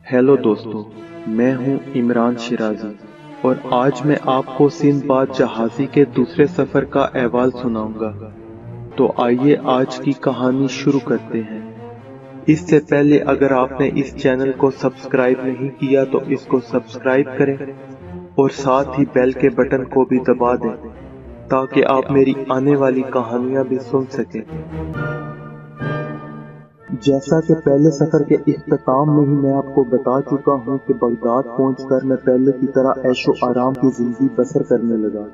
Hello दोस्तों, मैं हूं इमरान शिराजी और आज मैं आपको सिंदबाद जहाज़ी के दूसरे सफ़र का अहवाल सुनाऊंगा। तो आइए आज की कहानी शुरू करते हैं। इससे पहले अगर आपने इस चैनल को सब्सक्राइब नहीं किया तो इसको सब्सक्राइब करें और साथ ही बेल के बटन को भी दबा दें ताकि आप मेरी आने वाली कहानियां भी सुन सकें। जैसा कि पहले सफर के इख्तिताम में ही मैं आपको बता चुका हूँ कि बगदाद पहुंचकर मैं पहले की तरह ऐशो आराम की जिंदगी बसर करने लगा।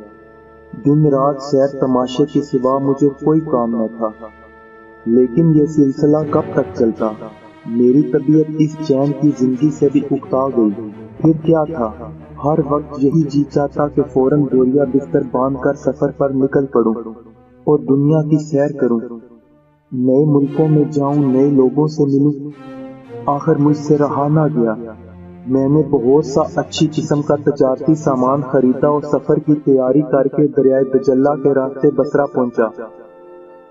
दिन रात सैर तमाशे के सिवा मुझे कोई काम न था। लेकिन ये सिलसिला कब तक चलता? मेरी तबीयत इस चैन की जिंदगी से भी उकता गई। फिर क्या था, हर वक्त यही जी चाहता कि फौरन बोरिया बिस्तर बांधकर सफर पर निकल पड़ूं और दुनिया की सैर करूं, नए मुल्कों में जाऊं, नए लोगों से मिलूं। आखिर मुझसे रहा ना गया। मैंने बहुत सा अच्छी किस्म का तजारती सामान खरीदा और सफर की तैयारी करके दरियाए दजल्ला के रास्ते बसरा पहुंचा।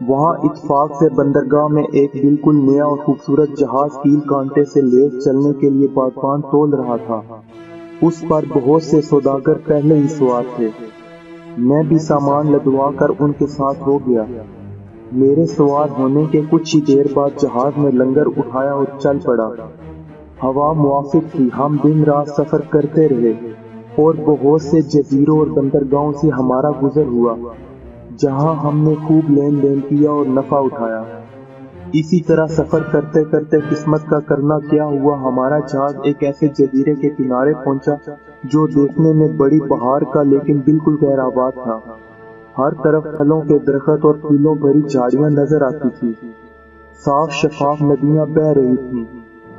वहां इत्तेफाक से बंदरगाह में एक बिल्कुल नया और खूबसूरत जहाज कील कांटे से लेस चलने के लिए बागबान तोल रहा था। उस पर बहुत से सौदागर पहले ही सवार थे। मैं भी सामान लदवा कर उनके साथ हो गया। मेरे सवार होने के कुछ ही देर बाद जहाज में लंगर उठाया और चल पड़ा। हवा मुआफिक थी। हम दिन रात सफर करते रहे और बहुत से जजीरों और बंदरगाहों से हमारा गुजर हुआ, जहां हमने खूब लेन देन किया और नफा उठाया। इसी तरह सफर करते करते किस्मत का करना क्या हुआ, हमारा जहाज एक ऐसे जजीरे के किनारे पहुंचा जो देखने में बड़ी बहार का लेकिन बिल्कुल गैराबाद था। हर तरफ फलों के दरख्त और फूलों भरी झाड़ियां नजर आती थी। साफ शफाफ नदियां बह रही थीं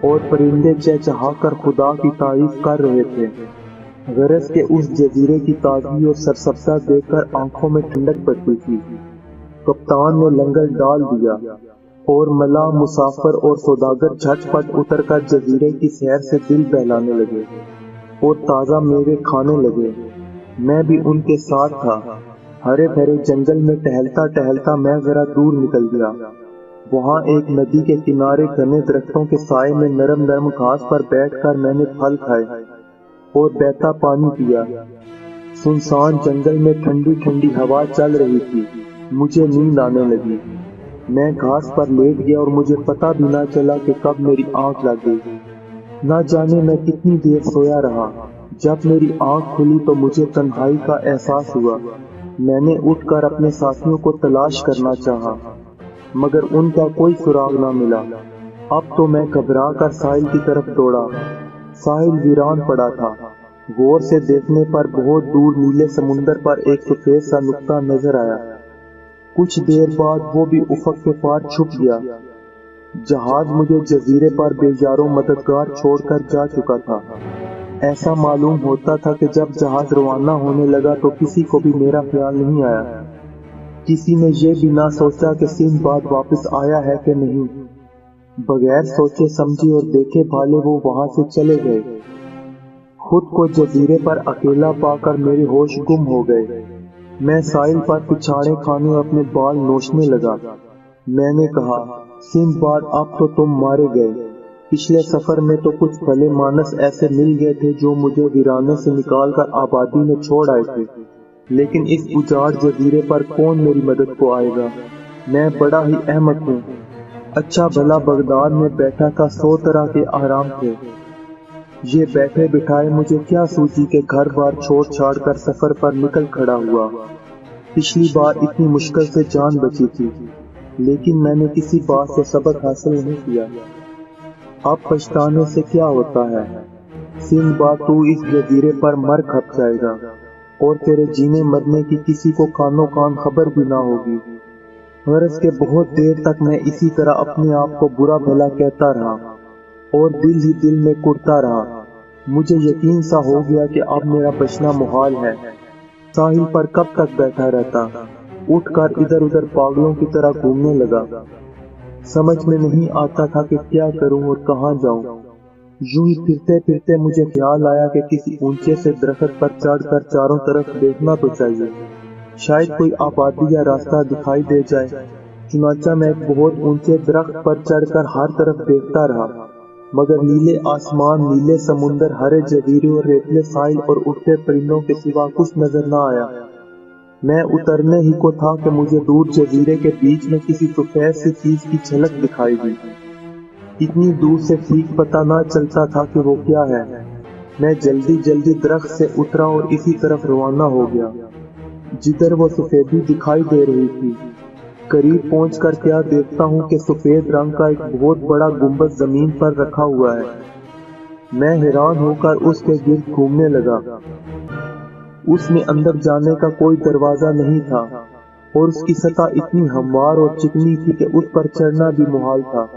और परिंदे चहचहाकर खुदा की तारीफ कर रहे थे। गरज के उस जजीरे की ताजगी और सरसब्जा देखकर आंखों में ठंडक पड़ती थी। कप्तान ने लंगर डाल दिया और मला, मुसाफिर और सौदागर झटपट उतरकर जजीरे की सैर से दिल बहलाने लगे और ताजा मेवे खाने लगे। मैं भी उनके साथ था। हरे भरे जंगल में टहलता टहलता मैं जरा दूर निकल गया। वहां एक नदी के किनारे घने दरख्तों के साए में नरम नरम घास पर बैठकर मैंने फल खाए और बहता पानी पिया। सुनसान जंगल में ठंडी ठंडी हवा चल रही थी। मुझे नींद आने लगी। मैं घास पर लेट गया और मुझे पता भी ना चला कि कब मेरी आंख लग गई। ना जाने मैं कितनी देर सोया रहा। जब मेरी आंख खुली तो मुझे तन्हाई का एहसास हुआ। मैंने उठकर अपने साथियों को तलाश करना चाहा, मगर उनका कोई सुराग ना मिला। अब तो मैं घबरा कर साहिल की तरफ दौड़ा। साहिल वीरान पड़ा था। गौर से देखने पर बहुत दूर नीले समुंदर पर एक सफेद सा नुक्ता नजर आया। कुछ देर बाद वो भी उफक के पार छुप गया। जहाज मुझे जजीरे पर बेयारो मददगार छोड़कर जा चुका था। ऐसा मालूम होता था कि जब जहाज रवाना होने लगा तो किसी को भी मेरा ख्याल नहीं आया। किसी ने ये भी ना सोचा कि सिंदबाद वापस आया है कि नहीं। बगैर सोचे समझे और देखे भाले वो वहां से चले गए। खुद को जजीरे पर अकेला पाकर मेरे होश गुम हो गए। मैं साहिल पर पिछाड़े खाने और अपने बाल नोचने लगा। मैंने कहा, सिंदबाद अब तो तुम मारे गए। पिछले सफर में तो कुछ भले मानस ऐसे मिल गए थे जो मुझे वीराने से निकालकर आबादी में छोड़ आए थे, लेकिन इस उजाड़ जजीरे पर कौन मेरी मदद को आएगा? मैं बड़ा ही अहमक हूँ। अच्छा भला बगदाद में बैठा था, 100 तरह के आराम थे। ये बैठे बिठाए मुझे क्या सूझी कि घर बार छोड़ छाड़ कर सफर पर निकल खड़ा हुआ। पिछली बार इतनी मुश्किल से जान बची थी, लेकिन मैंने किसी बात से सबक हासिल नहीं किया। अब पछताने से क्या होता है? सिंदबाद तू इस जजीरे पर मर खप जाएगा और तेरे जीने मरने की किसी को कानो कान खबर भी ना होगी। गरज के बहुत देर तक मैं इसी तरह अपने आप को बुरा भला कहता रहा और दिल ही दिल में कुढ़ता रहा। मुझे यकीन सा हो गया कि अब मेरा बचना मुहाल है। साहिल पर कब तक बैठा रहता? उठकर इधर उधर पागलों की तरह घूमने लगा। समझ में नहीं आता था कि क्या करूं और कहां जाऊं। यूं ही फिरते फिरते मुझे ख्याल आया कि किसी ऊंचे से दरख्त पर चढ़कर चारों तरफ देखना तो चाहिए। शायद कोई आबादी या रास्ता दिखाई दे जाए। चुनाचा मैं एक बहुत ऊंचे दरख्त पर चढ़कर हर तरफ देखता रहा। मगर नीले आसमान, नीले समुंदर, हरे जजीरे और रेतले साहिल और उड़ते परिंदों के सिवा कुछ नजर न आया। मैं उतरने ही को था कि मुझे दूर जजीरे के बीच में किसी सफेद सी चीज की झलक दिखाई दी। इतनी दूर से ठीक पता न चलता था कि वो क्या है। मैं जल्दी जल्दी दरख्त से उतरा और इसी तरफ रवाना हो गया जिधर वो सफेदी दिखाई दे रही थी। करीब पहुंचकर क्या देखता हूँ कि सफेद रंग का एक बहुत बड़ा गुंबद जमीन पर रखा हुआ है। मैं हैरान होकर उसके गिर्द घूमने लगा। उसमें अंदर जाने का कोई दरवाजा नहीं था और उसकी सतह इतनी हमवार और चिकनी थी कि उस पर चढ़ना भी मुहाल था।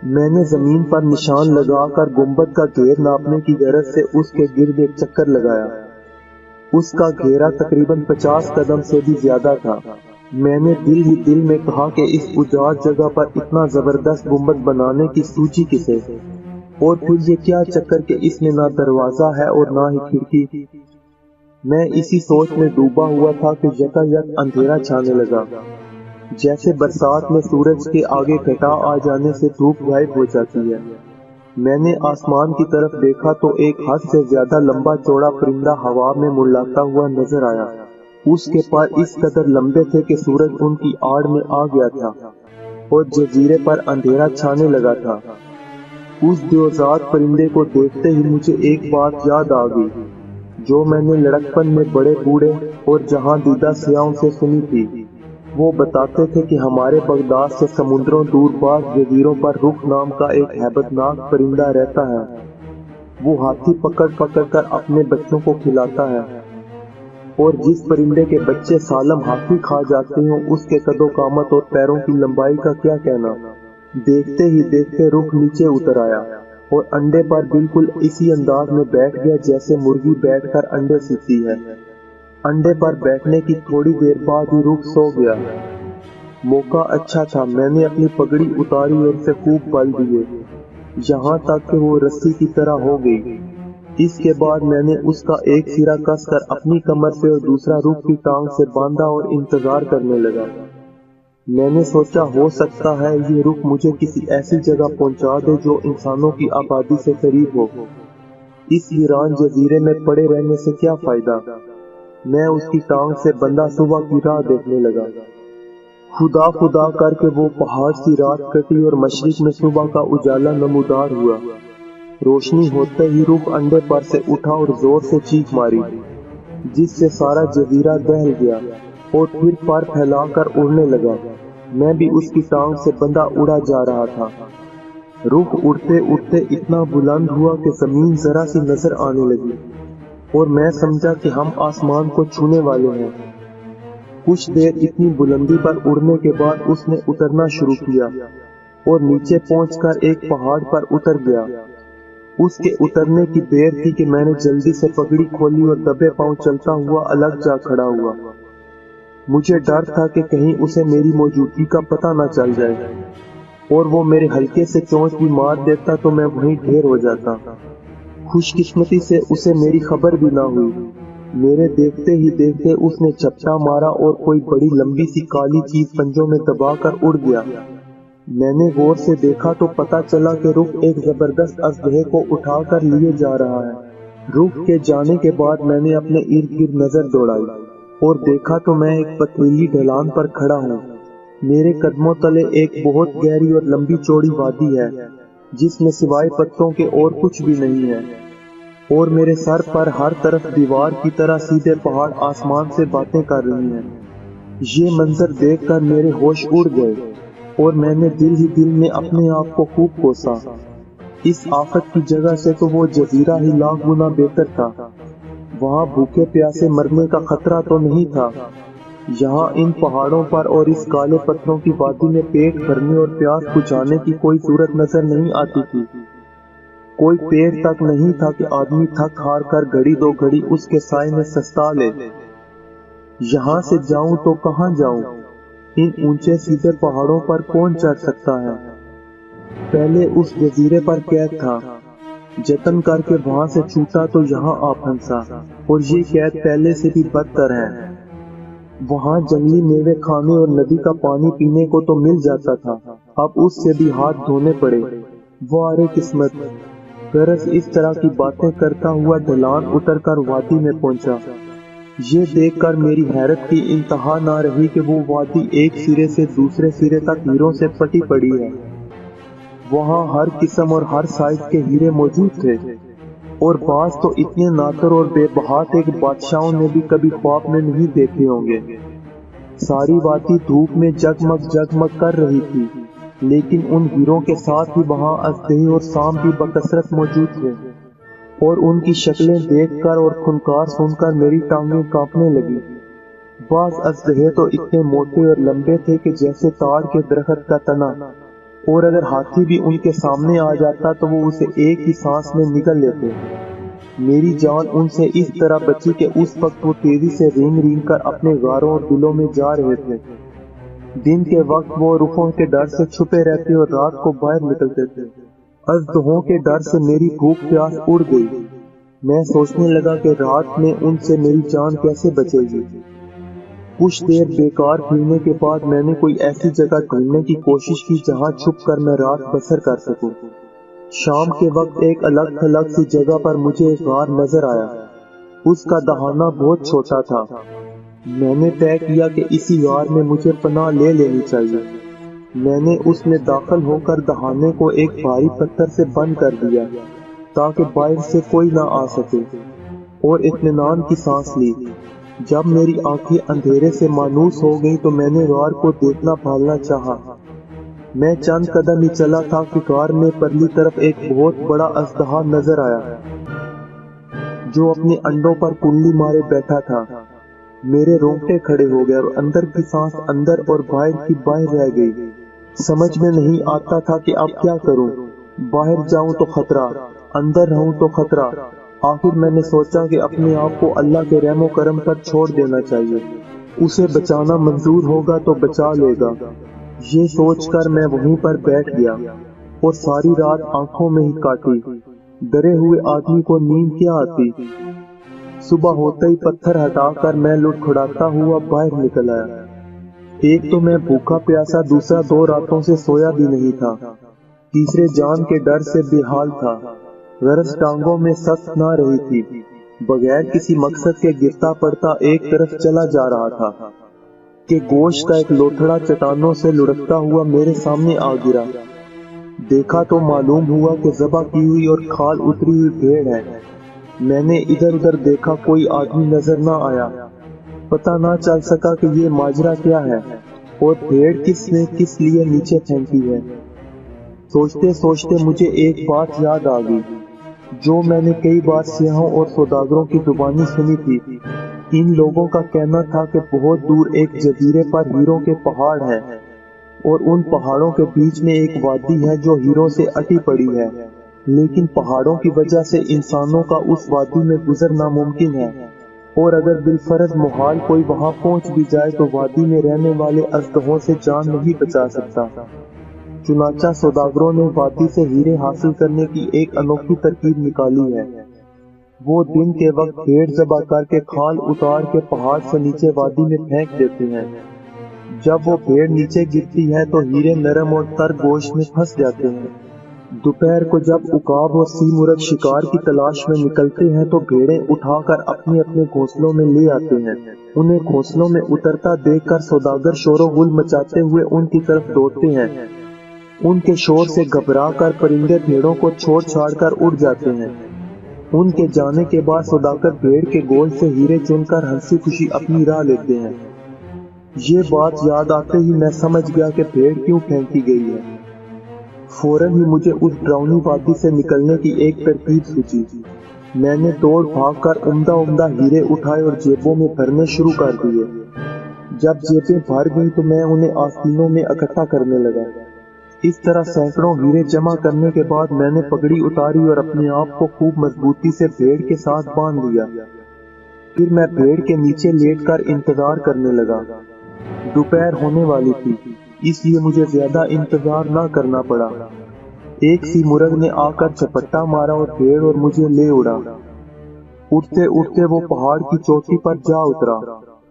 मैंने जमीन पर निशान लगाकर गुंबद का घेर नापने की गरज से उसके गिर्द एक चक्कर लगाया। उसका घेरा तकरीबन 50 कदम से भी ज्यादा था। मैंने दिल ही दिल में कहा कि इस उजाड़ जगह पर इतना जबरदस्त गुंबद बनाने की सूझी किसे, और फिर ये क्या चक्कर कि इसमें ना दरवाजा है और ना ही खिड़की। मैं इसी सोच में डूबा हुआ था कि यकायक अंधेरा छाने लगा। जैसे बरसात में सूरज के आगे घटा आ जाने से धूप गायब हो जाती है। मैंने आसमान की तरफ देखा तो एक हद से ज्यादा लंबा चौड़ा परिंदा हवा में मुड़लाता हुआ नजर आया। उसके पर इस कदर लंबे थे कि सूरज उनकी आड़ में आ गया था और जजीरे पर अंधेरा छाने लगा था। उस देवजात परिंदे को देखते ही मुझे एक बात याद आ गई जो मैंने लड़कपन में बड़े बूढ़े और जहां दीदा सियाओं से सुनी थी। वो बताते थे कि हमारे बगदाद से समुद्रों दूर बाज जजीरों पर रुख नाम का एक हैबतनाक परिंदा रहता है। वो हाथी पकड़ पकड़ कर अपने बच्चों को खिलाता है, और जिस परिंदे के बच्चे सालम हाथी खा जाते हो उसके कदो कामत और पैरों की लंबाई का क्या कहना। देखते ही देखते रुख नीचे उतर आया और अंडे पर बिल्कुल इसी अंदाज में बैठ गया जैसे मुर्गी बैठकर अंडे सीती है। अंडे पर बैठने की थोड़ी देर बाद ही रुख सो गया। मौका अच्छा था। मैंने अपनी पगड़ी उतारी और उसे खूब बल दिए, यहाँ तक कि वो रस्सी की तरह हो गई। इसके बाद मैंने उसका एक सिरा कसकर अपनी कमर से और दूसरा रुख की टांग से बांधा और इंतजार करने लगा। मैंने सोचा हो सकता है ये रुख मुझे किसी ऐसी जगह पहुंचा दे जो इंसानों की आबादी से करीब हो। इस वीरान जजीरे में पड़े रहने से क्या फायदा। मैं उसकी टांग से बंधा सुबह की राह देखने लगा। खुदा खुदा करके वो पहाड़ सी रात कटी और मशरिक में सुबह का उजाला नमूदार हुआ। रोशनी होते ही रुख अंडे पर से उठा और जोर से चीख मारी, जिससे सारा जजीरा दहल गया और फिर पर फैलाकर उड़ने लगा। मैं भी उसकी टांग से बंधा उड़ा जा रहा था। रुख उड़ते उड़ते इतना बुलंद हुआ कि जमीन जरा सी नजर आने लगी और मैं समझा कि हम आसमान को छूने वाले हैं। कुछ देर इतनी बुलंदी पर उड़ने के बाद उसने उतरना शुरू किया और नीचे पहुंचकर एक पहाड़ पर उतर गया। उसके उतरने की देर थी कि मैंने जल्दी से पगड़ी खोली और दबे पांव चलता हुआ अलग जा खड़ा हुआ। मुझे डर था कि कहीं उसे मेरी मौजूदगी का पता न चल जाए और वो मेरे हल्के से चोंच भी मार देता तो मैं वहीं ढेर हो जाता। खुशकिस्मती से उसे मेरी खबर भी ना हुई। मेरे देखते ही देखते उसने झपटा मारा और कोई बड़ी लंबी सी काली चीज पंजों में दबाकर उड़ गया। मैंने गौर से देखा तो पता चला कि रुख एक जबरदस्त अजगहे को उठाकर लिए जा रहा है। रुख के जाने के बाद मैंने अपने इर्द गिर्द नजर दौड़ाई और देखा तो मैं एक पथरीली ढलान पर खड़ा हूँ। मेरे कदमों तले एक बहुत गहरी और लंबी चौड़ी वादी है जिसमें सिवाय पत्तों के और कुछ भी नहीं है, और मेरे सर पर हर तरफ दीवार की तरह सीधे पहाड़ आसमान से बातें कर रही हैं। ये मंजर देखकर मेरे होश उड़ गए और मैंने दिल ही दिल में अपने आप को खूब कोसा। इस आफत की जगह से तो वो जजीरा ही लाख गुना बेहतर था। वहाँ भूखे प्यासे मरने का खतरा तो नहीं था। यहाँ इन पहाड़ों पर और इस काले पत्थरों की वादी में पेट भरने और प्यास बुझाने की कोई सूरत नजर नहीं आती थी। कोई पेड़ तक नहीं था कि आदमी थक हार कर घड़ी दो घड़ी उसके साए में सस्ता ले। यहाँ से जाऊं तो कहाँ जाऊं? इन ऊंचे सीधे पहाड़ों पर कौन चढ़ सकता है? पहले उस जजीरे पर कैद था, जतन करके वहां से छूटा तो यहाँ आ फंसा, और ये कैद पहले से भी बदतर है। वहाँ जंगली मेवे खाने और नदी का पानी पीने को तो मिल जाता था, अब उससे भी हाथ धोने पड़े। वारे किस्मत। गरज इस तरह की बातें करता हुआ ढलान उतर कर वादी में पहुंचा। ये देखकर मेरी हैरत की इंतहा ना रही कि वो वादी एक सिरे से दूसरे सिरे तक हीरों से फटी पड़ी है। वहाँ हर किस्म और हर साइज के हीरे मौजूद थे, और बाज तो इतने नातर और बेबहा थे कि बादशाहों ने भी कभी ख्वाब में नहीं देखे होंगे। सारी वादी धूप में जगमग जगमग कर रही थी, लेकिन उन हीरों के साथ ही वहाँ अजदहे और सांप भी बकसरत मौजूद थे, और उनकी शक्लें देखकर और खुनकार सुनकर मेरी टांगें कांपने लगी। बाज अजदहे तो इतने मोटे और लंबे थे कि जैसे ताड़ के दरख्त का तना, और अगर हाथी भी उनके सामने आ जाता तो वो उसे एक ही सांस में निगल लेते। मेरी जान उनसे इस तरह बची कि उस वक्त वो तेजी से रेंग रेंग कर अपने गारों और बिलों में जा रहे थे। दिन के वक्त वो रुखों के डर से छुपे रहते और रात को बाहर निकलते थे। अजदहों के डर से मेरी भूख प्यास उड़ गई। मैं सोचने लगा कि रात में उनसे मेरी जान कैसे बचेगी। कुछ देर बेकार घूमने के बाद मैंने कोई ऐसी जगह ढूंढने की कोशिश की जहां छुपकर मैं रात बसर कर सकूं। शाम के वक्त एक अलग थलग सी जगह पर मुझे एक गार नजर आया। उसका दहाना बहुत छोटा था। मैंने तय किया कि इसी गार में मुझे पनाह ले लेनी चाहिए। मैंने उसमें दाखिल होकर दहाने को एक भारी पत्थर से बंद कर दिया ताकि बाहर से कोई ना आ सके, और इत्मीनान की सांस ली। जब मेरी आंखें अंधेरे से मानूस हो गई तो मैंने गार को देखना भालना चाहा। मैं चंद कदम ही चला था कि गार में परली तरफ एक बहुत बड़ा अजदहा नजर आया, जो अपने अंडों पर कुंडली मारे बैठा था। मेरे रोंगटे खड़े हो गए और अंदर की सांस अंदर और बाहर की बाहर रह गई। समझ में नहीं आता था कि अब क्या करूं। बाहर जाऊं तो खतरा, अंदर रहूं तो खतरा। आखिर मैंने सोचा कि अपने आप को अल्लाह के रहमो करम पर छोड़ देना चाहिए। उसे बचाना मंजूर होगा तो बचा लेगा। ये सोचकर मैं वहीं पर बैठ गया और सारी रात आंखों में ही काटी। डरे हुए आदमी को नींद क्या आती। सुबह होते ही पत्थर हटाकर मैं लुढ़खुड़ाता हुआ बाहर निकल आया। एक तो मैं भूखा प्यासा, दूसरा 2 रातों से सोया भी नहीं था, तीसरे जान के डर से बेहाल था। गरज टांगों में सख्त ना रही थी। बगैर किसी मकसद के गिरता पड़ता एक तरफ चला जा रहा था कि गोश्त का एक लोथड़ा चट्टानों से लुढ़कता हुआ मेरे सामने आ गिरा। देखा तो मालूम हुआ कि ज़बह की हुई और खाल उतरी हुई भेड़ है। मैंने इधर उधर देखा, कोई आदमी नजर ना आया। पता ना चल सका कि ये माजरा क्या है और भेड़ किसने किस लिए नीचे फेंकी है। सोचते सोचते मुझे एक बात याद आ गई, जो मैंने कई बार सियाहों और सौदागरों की जुबानी सुनी थी। इन लोगों का कहना था कि बहुत दूर एक जजीरे पर हीरों के पहाड़ हैं, और उन पहाड़ों के बीच में एक वादी है जो हीरों से अटी पड़ी है, लेकिन पहाड़ों की वजह से इंसानों का उस वादी में गुजर नामुमकिन है, और अगर बिलफर्ज मुहाल कोई वहां पहुंच भी जाए तो वादी में रहने वाले अजदहों से जान नहीं बचा सकता। चुनाचा सौदागरों ने वादी से हीरे हासिल करने की एक अनोखी तरकीब निकाली है। वो दिन के वक्त भेड़ ज़बह करके खाल उतार के पहाड़ से नीचे वादी में फेंक देते हैं। जब वो भेड़ नीचे गिरती है तो हीरे नरम और तर गोश्त में फंस जाते हैं। दोपहर को जब उकाब और सीमुरग शिकार की तलाश में निकलते हैं तो भेड़ें उठाकर अपने अपने घोंसलों में ले आते हैं। उन्हें घोंसलों में उतरता देखकर सौदागर शोर-ओ-गुल मचाते हुए उनकी तरफ दौड़ते हैं। उनके शोर से घबरा कर परिंदे भेड़ों को छोड़ छाड़ कर उड़ जाते हैं। उनके जाने के बाद सौदागर भेड़ के गोल से हीरे चुनकर हंसी खुशी अपनी राह लेते हैं। ये बात याद आते ही मैं समझ गया कि भेड़ क्यों फेंकी गई है। फौरन ही मुझे उस डरावनी वादी से निकलने की एक तरकीब सूझी। मैंने दौड़ भाग कर उम्दा उम्दा हीरे उठाए और जेबों में भरने शुरू कर दिए। जब जेबें भर गई तो मैं उन्हें आस्तीनों में इकट्ठा करने लगा। इस तरह सैकड़ों हीरे जमा करने के बाद मैंने पगड़ी उतारी और अपने आप को खूब मजबूती से भेड़ के साथ बांध लिया। फिर मैं भेड़ के नीचे लेटकर इंतजार करने लगा। दोपहर होने वाली थी, इसलिए मुझे ज्यादा इंतजार ना करना पड़ा। एक सी मुर्ग ने आकर झपट्टा मारा और भेड़ और मुझे ले उड़ा। उड़ते उड़ते वो पहाड़ की चोटी पर जा उतरा।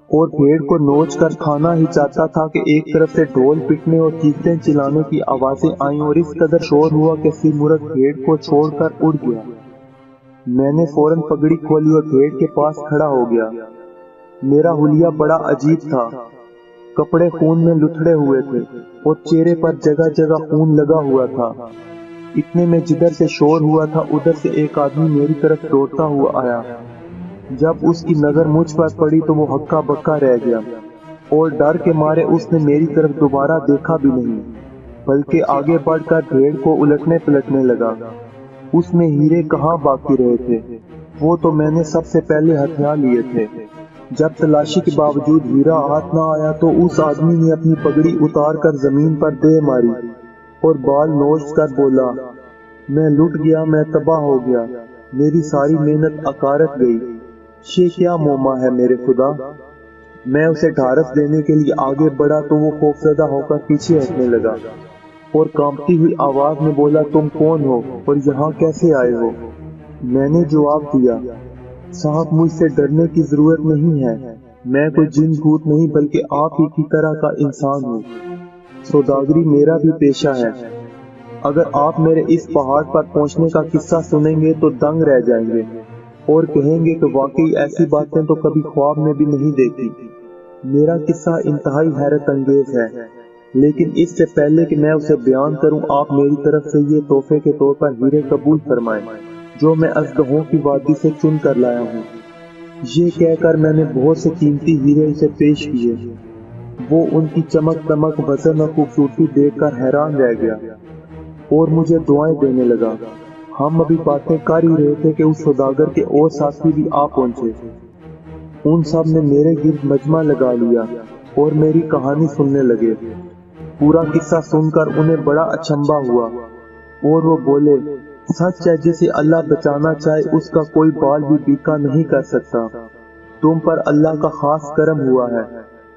और भेड़ को नोच कर खाना ही चाहता था कि एक तरफ से ढोल पिटने और चीखने चिल्लाने की आवाजें आईं और इस कदर शोर हुआ कि सिरमुर्ग भेड़ को छोड़कर उड़ गया। मैंने फौरन पगड़ी खोली और भेड़ के पास खड़ा हो गया। मेरा हुलिया बड़ा अजीब था, कपड़े खून में लुथड़े हुए थे और चेहरे पर जगह जगह खून लगा हुआ था। इतने में जिधर से शोर हुआ था उधर से एक आदमी मेरी तरफ दौड़ता हुआ आया। जब उसकी नजर मुझ पर पड़ी तो वो हक्का बक्का रह गया और डर के मारे उसने मेरी तरफ दोबारा देखा भी नहीं, बल्कि आगे बढ़कर भेड़ को उलटने पलटने लगा। उसमें हीरे कहाँ बाकी रहे थे, वो तो मैंने सबसे पहले हथिया लिए थे। जब तलाशी के बावजूद हीरा हाथ न आया तो उस आदमी ने अपनी पगड़ी उतार कर जमीन पर दे मारी और बाल नोच कर बोला, मैं लुट गया, मैं तबाह हो गया, मेरी सारी मेहनत अकारत गई। ये क्या मोमा है मेरे खुदा। मैं उसे ढारस देने के लिए आगे बढ़ा तो वो खौफजदा होकर पीछे हटने लगा और कांपती हुई आवाज में बोला, तुम कौन हो और यहाँ कैसे आए हो। मैंने जवाब दिया, साहब मुझसे डरने की जरूरत नहीं है, मैं कोई जिन भूत नहीं बल्कि आप ही की तरह का इंसान हूँ। सौदागरी मेरा भी पेशा है। अगर आप मेरे इस पहाड़ पर पहुँचने का किस्सा सुनेंगे तो दंग रह जाएंगे और कहेंगे कि वाकई ऐसी बातें तो कभी ख्वाब में भी नहीं देखी। मेरा किस्सा इंतहाई हैरत अंगेज है, लेकिन इससे पहले कि मैं उसे बयान करूं, आप मेरी तरफ से ये तोहफे के तौर पर हीरे कबूल फरमाएं, जो मैं अज़दहों की वादी से चुन कर लाया हूँ। ये कहकर मैंने बहुत से कीमती हीरे उसे पेश किए। वो उनकी चमक दमक, वजन और खूबसूरती देखकर हैरान रह गया और मुझे दुआएं देने लगा। हम अभी बातें कर ही रहे थे कि उस सौदागर के और साथी भी आ पहुंचे। उन सब ने मेरे गिर्द मजमा लगा लिया और मेरी कहानी सुनने लगे। पूरा किस्सा सुनकर उन्हें बड़ा अचंभा हुआ और वो बोले, सच है, जिसे अल्लाह बचाना चाहे उसका कोई बाल भी बीका नहीं कर सकता। तुम पर अल्लाह का खास करम हुआ है,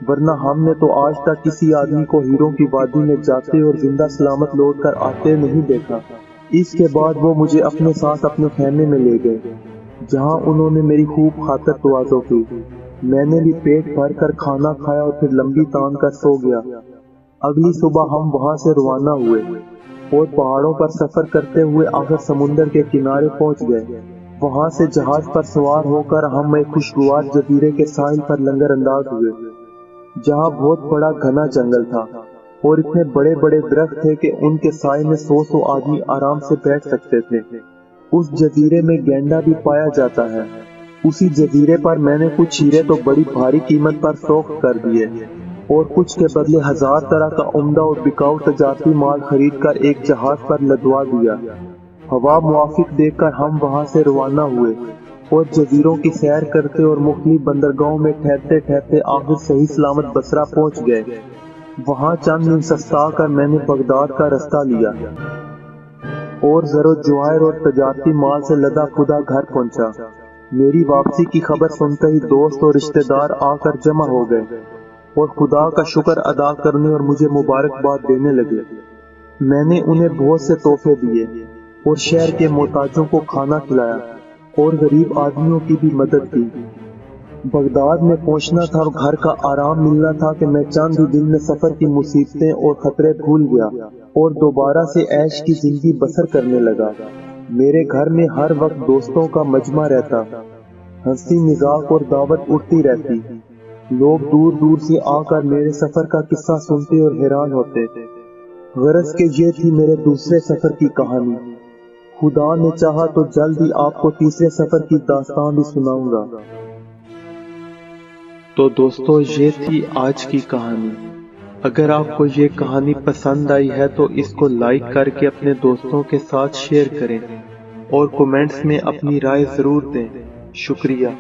वरना हमने तो आज तक किसी आदमी को हीरों की वादी में जाते और जिंदा सलामत लौट कर आते नहीं देखा। इसके बाद वो मुझे अपने साथ अपने खेमे में ले गए, जहाँ उन्होंने मेरी खूब खातर तवाज़ो की। मैंने भी पेट भर कर खाना खाया और फिर लंबी तान कर सो गया। अगली सुबह हम वहाँ से रवाना हुए और पहाड़ों पर सफर करते हुए आखिर समुंदर के किनारे पहुँच गए। वहाँ से जहाज पर सवार होकर हम एक खुशगवार जजीरे के साहिल पर लंगर अंदाज हुए, जहाँ बहुत बड़ा घना जंगल था और इतने बड़े बड़े दरख्त थे कि उनके साए में 100 आदमी आराम से बैठ सकते थे। उस जजीरे में गेंडा भी पाया जाता है। उसी जजीरे पर मैंने कुछ हीरे तो बड़ी भारी कीमत पर फरोख्त कर दिए और कुछ के बदले 1000 तरह का उम्दा और बिकाऊ तजारती माल खरीद कर एक जहाज पर लदवा दिया। हवा मुआफिक देखकर हम वहाँ से रवाना हुए और जजीरों की सैर करते और मुख्तलिफ बंदरगाहों में ठहरते ठहरते आखिर सही सलामत बसरा पहुँच गए। वहाँ चंद दिन सस्ता कर मैंने बगदाद का रास्ता लिया और जरो जवाहर और तजारती माल से लदा खुदा घर पहुँचा। मेरी वापसी की खबर सुनते ही दोस्त और रिश्तेदार आकर जमा हो गए और खुदा का शुक्र अदा करने और मुझे मुबारकबाद देने लगे। मैंने उन्हें बहुत से तोहफे दिए और शहर के मोहताजों को खाना खिलाया और गरीब आदमियों की भी मदद की। बगदाद में पहुंचना था और घर का आराम मिलना था कि मैं चंद ही दिन में सफर की मुसीबतें और खतरे भूल गया और दोबारा से ऐश की जिंदगी बसर करने लगा। मेरे घर में हर वक्त दोस्तों का मजमा रहता, हंसी मजाक और दावत उठती रहती। लोग दूर दूर से आकर मेरे सफर का किस्सा सुनते और हैरान होते। गरज के ये थी मेरे दूसरे सफर की कहानी। खुदा ने चाहा तो जल्द ही आपको तीसरे सफर की दास्तान भी सुनाऊंगा। तो दोस्तों, ये थी आज की कहानी। अगर आपको ये कहानी पसंद आई है तो इसको लाइक करके अपने दोस्तों के साथ शेयर करें और कमेंट्स में अपनी राय जरूर दें। शुक्रिया।